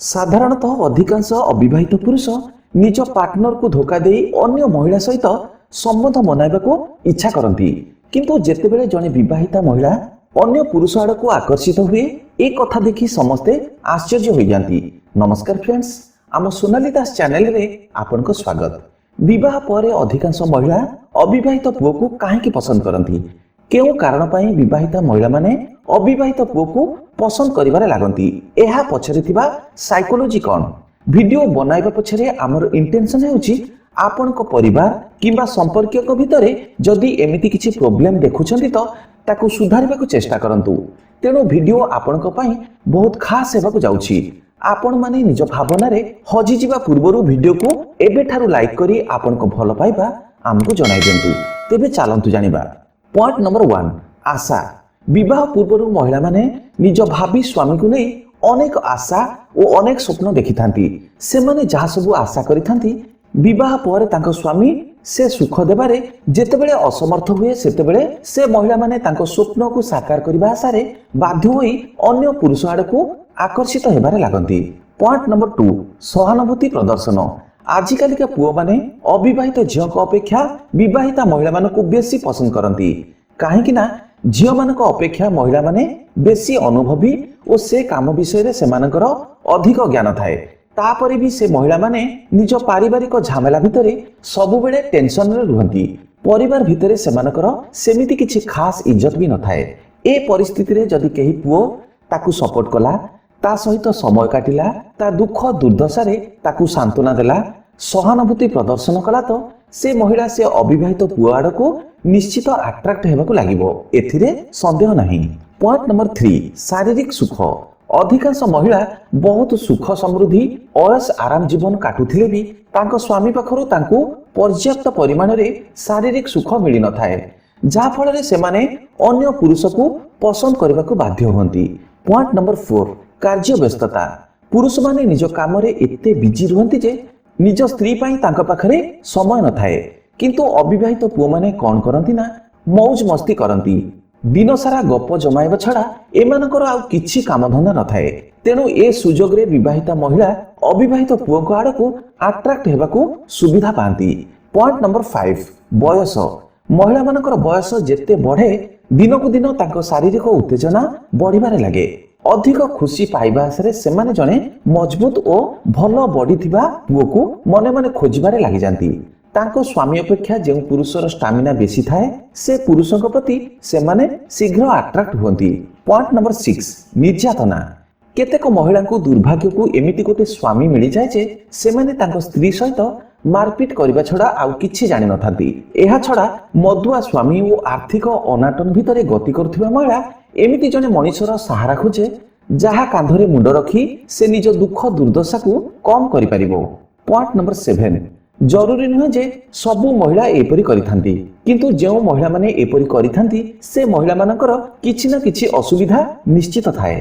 साधारणतः अधिकांश अविवाहित पुरुष निज पार्टनर को धोखा दे अन्य महिला सहित संबंध बनाइबाको इच्छा करती, किंतु जेतेबेले जने विवाहिता महिला अन्य पुरुष आड़ को आकर्षित हुए ए कथा देखि समस्ते आश्चर्य हो जाती। नमस्कार फ्रेंड्स, आम सोनाली दास चैनल रे आपनको स्वागत। विवाह पर अधिकांश महिला अविवाहित पुओ को काहेकि पसंद करती, केउ कारण पाई विवाहिता महिला माने अविवाहित पुओ को पसंद करिबारे लागंती, एहा पछरे थिबा साइकोलॉजी कोन? वीडियो बनाइबा पछरे हमर इंटेंशन हेउची आपनको परिवार किंबा संपर्किय को भितरे जदि एमिति किछि प्रॉब्लम देखुछंती तो ताकू सुधारिबाकू चेष्टा करंतु। तेणु वीडियो आपनको पई बहुत खास हेबाकू जाउछि। आपण माने निज भावना रे हजि जिबा पूर्वरु वीडियो को एबे ठारू लाइक करी आपनको भलो पाइबा हमकु जणाइ देंतु। तेबे चालंतु जानिबा। पॉइंट नंबर 1, आशा। विवाह पूर्वरु महिला माने निज भावी स्वामी को नै अनेक आशा और अनेक स्वप्न देखि थांती। से माने जहा सब आशा करि थांती विवाह पर तांको स्वामी से सुख देबारे जेतेबेले असमर्थ हुए सेतेबेले से महिला माने तांको स्वप्न को साकार करिबा आशारे बाध्य होई अन्य पुरुष आड़ को आकर्षित हेबारे लागंती। पॉइंट नंबर 2, सहानुभूति प्रदर्शन। आजिकालिका पुओ माने अविवाहित झियो को अपेक्षा विवाहिता महिला मानकु बेसी पसंद करंती, काहेकि ना झियो मानक अपेक्षा महिला माने बेसी अनुभवी और से काम विषय रे सेमानकर अधिक ज्ञान थाए। तापरे भी से महिला माने निज पारिवारिक झमेला भितरे सबु बेले टेंशन रे रुहंती। परिवार भितरे सेमानकर सेमिति किछि खास इज्जत भी न थाए। ए परिस्थिति रे जदि केही पुओ ताकू सपोर्ट कला, ता सहित समय काटिला, ता दुख दुर्दशा रे ताकू सांत्वना देला, सहानुभूति प्रदर्शन कला तो से महिला से अविवाहित पुओ आड़ को निश्चित अट्रैक्ट हेबाकू लागिबो, एथिरे संदेह नाही। पॉइंट नंबर 3, शारीरिक सुख। अधिकांश महिला बहुत सुख समृद्धि अयस आराम जीवन काटुथिले भी तांको स्वामी पाखरु तांको पर्याप्त परिमाण रे शारीरिक सुख मिली न थाए, जा फल रे से माने अन्य पुरुष को पसंद करबा को बाध्य होंती। पॉइंट नंबर 4, कार्य व्यस्तता। पुरुष माने निज काम रे एते बिजी रहंती जे निज स्त्री पाई तांको पाखरे समय न थाए, किंतु अविवाहित पुओ माने कोन करंती ना मौज मस्ती करंती। दिन सारा गप जमाइबा छड़ा एमानकर आउ किछि कामधंदा न थाए। तेणु ए सुजोग रे विवाहिता महिला अविवाहित पुओ को आड़ को अट्रैक्ट हेबाकू सुविधा पांती। पॉइंट नंबर 5, बयस। महिला मानकर बयस जेते बढ़े दिन को दिन तांको शारीरिक उत्तेजना बढ़िबारे लागे। अधिक खुशी पाइबा आसरे सेमाने जने मजबूत और भलो बॉडी थिबा पुओ को मने मने खोजिबारे लागि जांती। तांको स्वामी अपेक्षा जो पुरुषर स्टामिना बेसी थाए से पुरुषों प्रति सेमाने शीघ्र अट्रैक्ट हुंती। पॉइंट नंबर 6, निर्यातना। केतेक महिला को दुर्भाग्य को एमिति गोटे स्वामी मिली जाए जे सेमाने तांको स्त्री सहित मारपीट करबा छड़ा आउ किछि जानि न थांती। एहा छड़ा मदुआ स्वामी और आर्थिक अनाटन भितरे गति करथिबा महिला एमिति जने मनीषर सहारा खोजे जहा कांधरे मुंड रखी से निज दुख दुर्दशा को कम करि परिबो। पॉइंट नंबर 7, जरूरी नुहे जे सबु महिला एपरी करिथांती, किंतु जो महिला माने एपरी करिथांती से महिला मानकर किछि ना किछि असुविधा निश्चित थाए।